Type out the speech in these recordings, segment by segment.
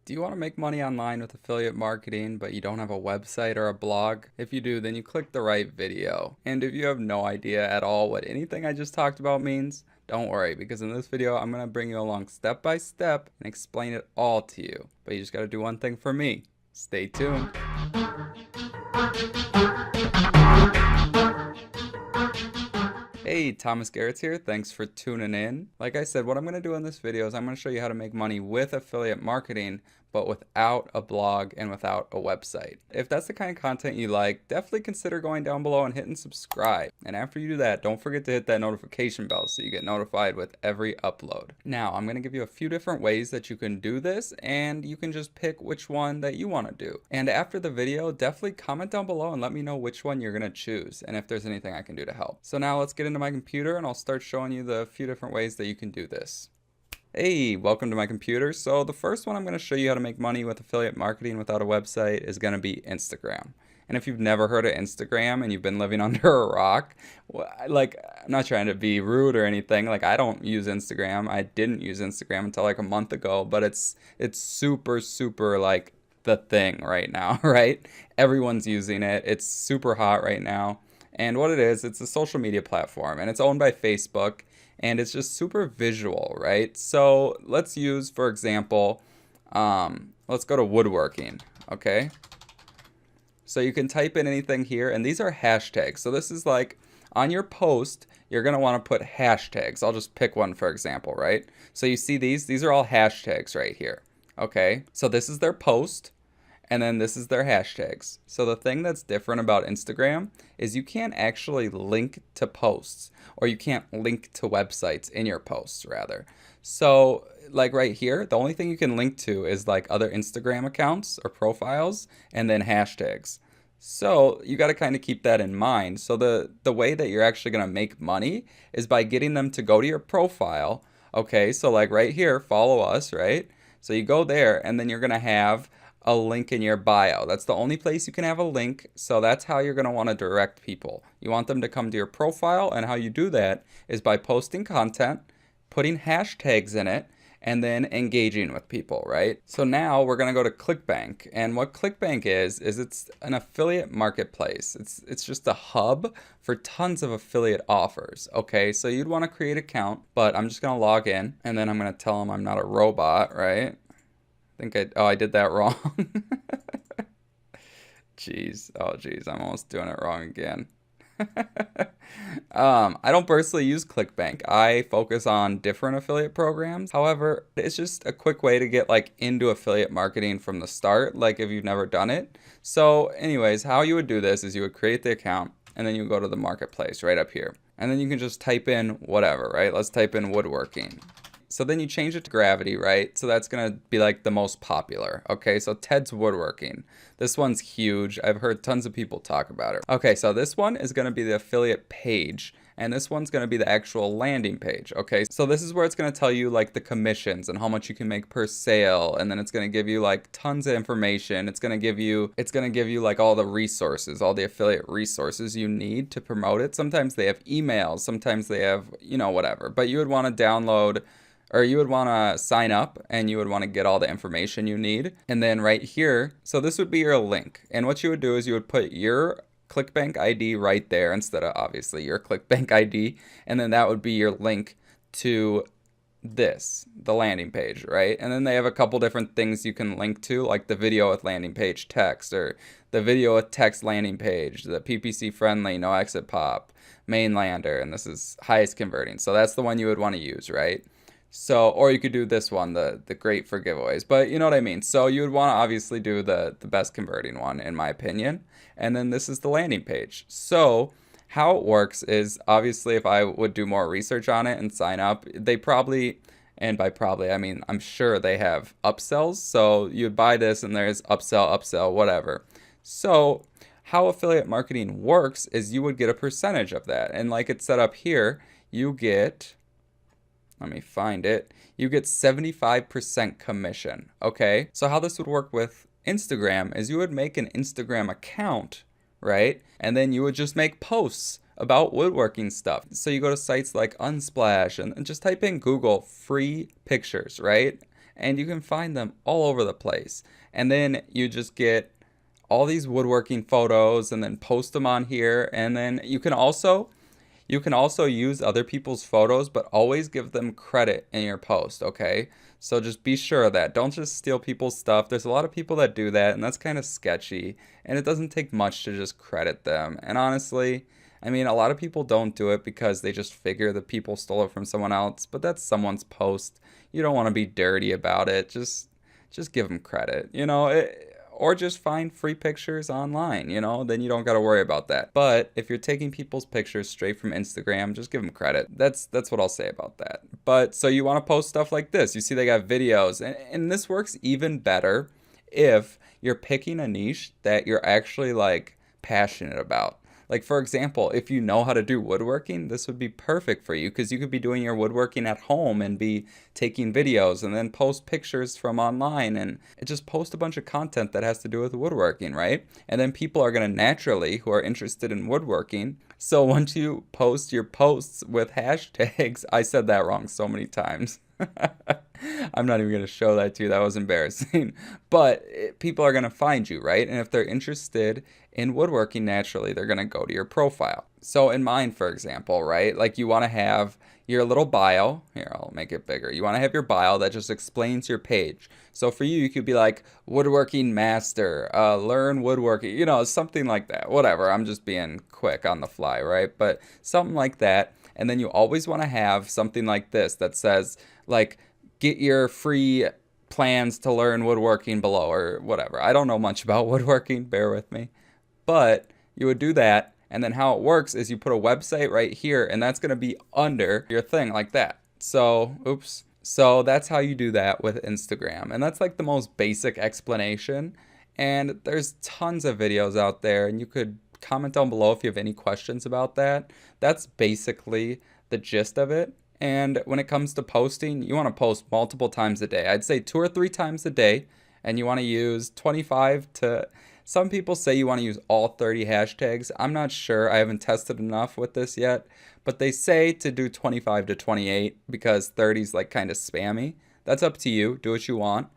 Do you want to make money online with affiliate marketing, but you don't have a website or a blog? If you do, then you clicked the right video. And if you have no idea at all what anything I just talked about means, don't worry, because in this video, I'm going to bring you along step by step and explain it all to you. But you just got to do one thing for me. Stay tuned. Hey, Thomas Garrett's here. Thanks for tuning in. Like I said, what I'm going to do in this video is I'm going to show you how to make money with affiliate marketing, but without a blog and without a website. If that's the kind of content you like, definitely consider going down below and hitting subscribe. And after you do that, don't forget to hit that notification bell so you get notified with every upload. Now, I'm going to give you a few different ways that you can do this, and you can just pick which one that you want to do. And after the video, definitely comment down below and let me know which one you're going to choose and if there's anything I can do to help. So now let's get into my computer and I'll start showing you the few different ways that you can do this. Hey, welcome to my computer. So the first one I'm going to show you how to make money with affiliate marketing without a website is going to be Instagram. And if you've never heard of Instagram and you've been living under a rock, like, I'm not trying to be rude or anything. Like, I don't use Instagram. I didn't use Instagram until like a month ago, but it's super like the thing right now, right? Everyone's using it. It's super hot right now. And what it is, it's a social media platform and it's owned by Facebook. And it's just super visual, right? So let's use, for example, let's go to woodworking, okay? So you can type in anything here, and these are hashtags. So this is like, on your post, you're gonna wanna put hashtags. I'll just pick one, for example, right? So you see these are all hashtags right here, okay? So this is their post, and then this is their hashtags. So the thing that's different about Instagram is you can't actually link to posts, or you can't link to websites in your posts, rather. So like right here, the only thing you can link to is like other Instagram accounts or profiles and then hashtags. So you got to kind of keep that in mind. So the way that you're actually going to make money is by getting them to go to your profile. Okay, so like right here, follow us, right? So you go there and then you're going to have a link in your bio. That's the only place you can have a link. So that's how you're going to want to direct people. You want them to come to your profile, and how you do that is by posting content, putting hashtags in it, and then engaging with people, right? So now we're going to go to ClickBank. And what ClickBank is it's an affiliate marketplace. It's just a hub for tons of affiliate offers. Okay, so you'd want to create an account, but I'm just going to log in and then I'm going to tell them I'm not a robot, right? I did that wrong. Jeez. Oh, jeez. I'm almost doing it wrong again. I don't personally use ClickBank. I focus on different affiliate programs. However, it's just a quick way to get like into affiliate marketing from the start, like if you've never done it. So anyways, how you would do this is you would create the account and then you go to the marketplace right up here. And then you can just type in whatever, right? Let's type in woodworking. So then you change it to gravity, right? So that's going to be like the most popular. Okay, so Ted's Woodworking. This one's huge. I've heard tons of people talk about it. Okay, so this one is going to be the affiliate page, and this one's going to be the actual landing page. Okay, so this is where it's going to tell you like the commissions and how much you can make per sale, and then it's going to give you like tons of information. It's going to give you like all the resources, all the affiliate resources you need to promote it. Sometimes they have emails, sometimes they have, you know, whatever. But you would want to download, or you would want to sign up and you would want to get all the information you need. And then right here, so this would be your link. And what you would do is you would put your ClickBank ID right there instead of obviously your ClickBank ID. And then that would be your link to this, the landing page, right? And then they have a couple different things you can link to, like the video with landing page text, or the video with text landing page, the PPC friendly, no exit pop, mainlander, and this is highest converting. So that's the one you would want to use, right? So, or you could do this one, the great for giveaways, but you know what I mean? So you would want to obviously do the best converting one, in my opinion. And then this is the landing page. So how it works is, obviously, if I would do more research on it and sign up, they probably, and by probably, I mean, I'm sure they have upsells. So you'd buy this and there's upsell, whatever. So how affiliate marketing works is you would get a percentage of that. And like it's set up here, you get, let me find it. You get 75% commission, okay? So how this would work with Instagram is you would make an Instagram account, right? And then you would just make posts about woodworking stuff. So you go to sites like Unsplash and just type in Google free pictures, right? and you can find them all over the place. And then you just get all these woodworking photos and then post them on here. And then you can also use other people's photos, but always give them credit in your post, okay? So just be sure of that. Don't just steal people's stuff. There's a lot of people that do that, and that's kind of sketchy. And it doesn't take much to just credit them. And honestly, I mean, a lot of people don't do it because they just figure that people stole it from someone else, but that's someone's post. You don't want to be dirty about it. Just give them credit, you know? Or just find free pictures online, you know, then you don't got to worry about that. But if you're taking people's pictures straight from Instagram, just give them credit. That's what I'll say about that. But so you want to post stuff like this. You see they got videos, and this works even better if you're picking a niche that you're actually like passionate about. Like, for example, if you know how to do woodworking, this would be perfect for you because you could be doing your woodworking at home and be taking videos and then post pictures from online and just post a bunch of content that has to do with woodworking, right? And then people are going to naturally, who are interested in woodworking. So once you post your posts with hashtags, I said that wrong so many times. I'm not even going to show that to you. That was embarrassing. But people are going to find you, right? And if they're interested in woodworking, naturally, they're going to go to your profile. So in mine, for example, right? Like you want to have your little bio. Here, I'll make it bigger. You want to have your bio that just explains your page. So for you, you could be like woodworking master, learn woodworking, you know, something like that. Whatever. I'm just being quick on the fly, right? But something like that. And then you always want to have something like this that says, like, get your free plans to learn woodworking below or whatever. I don't know much about woodworking, bear with me. But you would do that, and then how it works is you put a website right here, and that's going to be under your thing like that. So, oops. So that's how you do that with Instagram. And that's like the most basic explanation. And there's tons of videos out there, and you could comment down below if you have any questions about that. That's basically the gist of it. And when it comes to posting, you want to post multiple times a day. I'd say 2 or 3 times a day, and you want to use 25 to... Some people say you want to use all 30 hashtags. I'm not sure. I haven't tested enough with this yet. But they say to do 25 to 28 because 30 is like kind of spammy. That's up to you. Do what you want.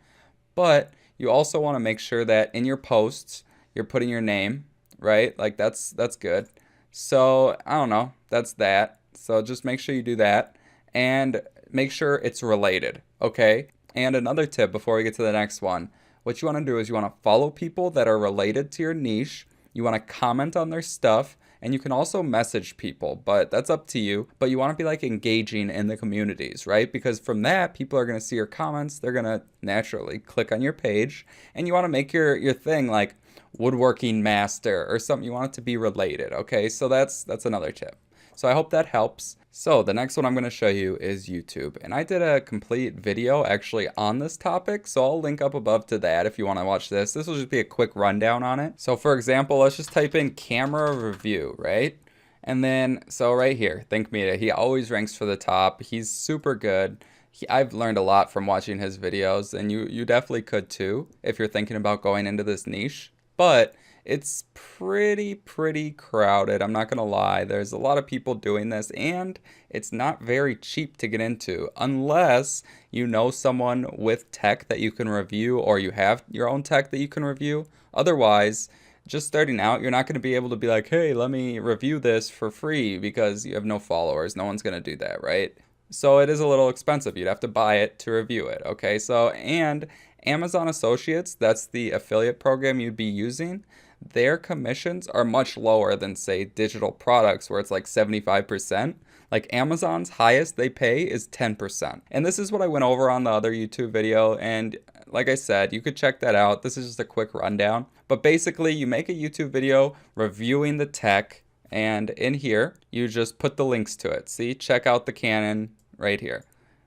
But you also want to make sure that in your posts, you're putting your name, right? Like that's good. So I don't know. That's that. So just make sure you do that. And make sure it's related, okay? And another tip before we get to the next one. What you want to do is you want to follow people that are related to your niche. You want to comment on their stuff. And you can also message people, but that's up to you. But you want to be like engaging in the communities, right? Because from that, people are going to see your comments. They're going to naturally click on your page. And you want to make your thing like woodworking master or something. You want it to be related, okay? So that's another tip. So I hope that helps. So the next one I'm going to show you is YouTube. And I did a complete video actually on this topic. So I'll link up above to that if you want to watch this. This will just be a quick rundown on it. So for example, let's just type in camera review, right? And then, so right here, Think Media, he always ranks for the top. He's super good. I've learned a lot from watching his videos, and you definitely could too if you're thinking about going into this niche. But it's pretty crowded. I'm not going to lie. There's a lot of people doing this, and it's not very cheap to get into unless you know someone with tech that you can review or you have your own tech that you can review. Otherwise, just starting out, you're not going to be able to be like, hey, let me review this for free because you have no followers. No one's going to do that, right? So it is a little expensive. You'd have to buy it to review it, okay? So, and Amazon Associates, that's the affiliate program you'd be using. Their commissions are much lower than, say, digital products where it's like 75%. Like Amazon's highest they pay is 10%. And this is what I went over on the other YouTube video. And like I said, you could check that out. This is just a quick rundown. But basically, you make a YouTube video reviewing the tech. And in here, you just put the links to it. See, check out the Canon right here.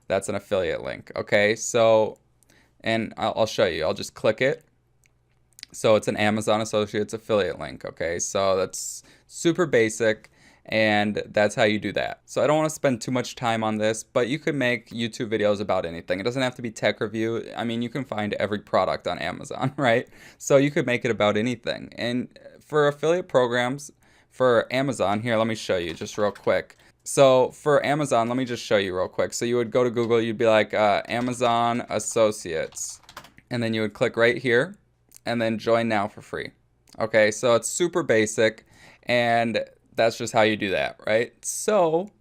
That's an affiliate link. Okay, so, and I'll show you. I'll just click it. So it's an Amazon Associates affiliate link, okay? So that's super basic, and that's how you do that. So I don't want to spend too much time on this, but you can make YouTube videos about anything. It doesn't have to be tech review. I mean, you can find every product on Amazon, right? So you could make it about anything. And for affiliate programs, for Amazon, here, let me show you just real quick. So for Amazon, let me just show you real quick. So you would go to Google, you'd be like Amazon Associates, and then you would click right here and then join now for free. Okay, so it's super basic, and that's just how you do that, right? So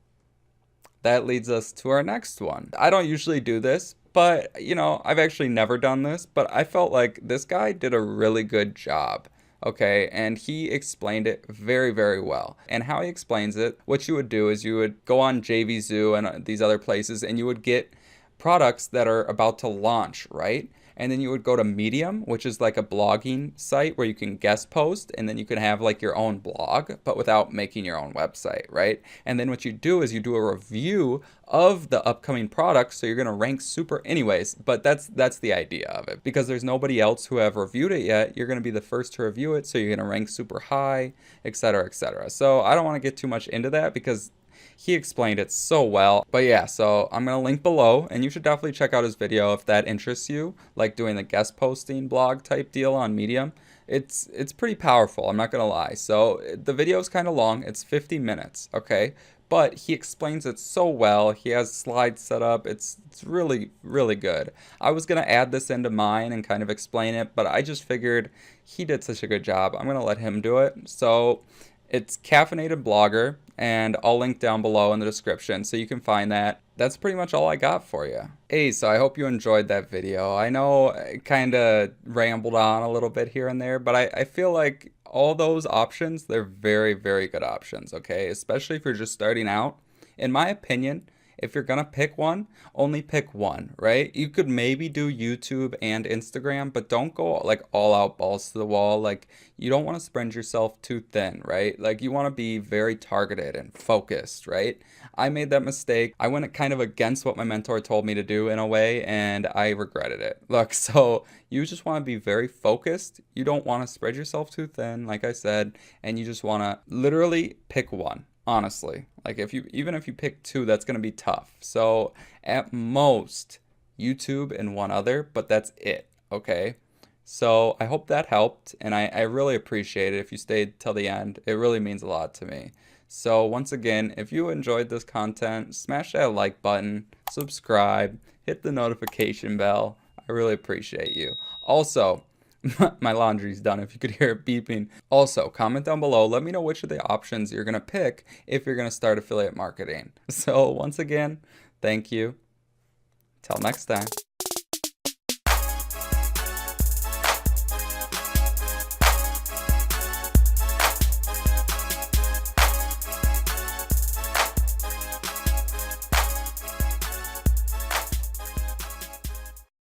that leads us to our next one. I don't usually do this, but you know, I've actually never done this, but I felt like this guy did a really good job. Okay, and he explained it very, very well. And how he explains it, what you would do is you would go on JVZoo and these other places, and you would get products that are about to launch, right? And then you would go to Medium, which is like a blogging site where you can guest post, and then you can have like your own blog, but without making your own website, right? And then what you do is you do a review of the upcoming products, so you're gonna rank super anyways. But that's the idea of it, because there's nobody else who have reviewed it yet. You're gonna be the first to review it, so you're gonna rank super high, etc., etc. So I don't want to get too much into that because he explained it so well. But yeah, so I'm going to link below, and you should definitely check out his video if that interests you, like doing the guest posting blog type deal on Medium. It's pretty powerful, I'm not going to lie. So the video is kind of long. It's 50 minutes, okay? But he explains it so well. He has slides set up. It's really, really good. I was going to add this into mine and kind of explain it, but I just figured he did such a good job. I'm going to let him do it. So it's Caffeinated Blogger, and I'll link down below in the description so you can find that. That's pretty much all I got for you. Hey, so I hope you enjoyed that video. I know I kind of rambled on a little bit here and there, but I feel like all those options, they're very, very good options, okay? Especially if you're just starting out. In my opinion, if you're gonna pick one, only pick one, right? You could maybe do YouTube and Instagram, but don't go like all out balls to the wall. Like, you don't want to spread yourself too thin, right? Like, you want to be very targeted and focused, right? I made that mistake. I went kind of against what my mentor told me to do in a way, and I regretted it. Look, so you just want to be very focused. You don't want to spread yourself too thin, like I said, and you just want to literally pick one. Honestly, like even if you pick two, that's going to be tough. So at most YouTube and one other, but that's it. Okay. So I hope that helped, and I really appreciate it if you stayed till the end. It really means a lot to me. So once again, if you enjoyed this content, smash that like button, subscribe, hit the notification bell. I really appreciate you. Also, my laundry's done if you could hear it beeping. Also, comment down below. Let me know which of the options you're going to pick if you're going to start affiliate marketing. So once again, thank you. Till next time.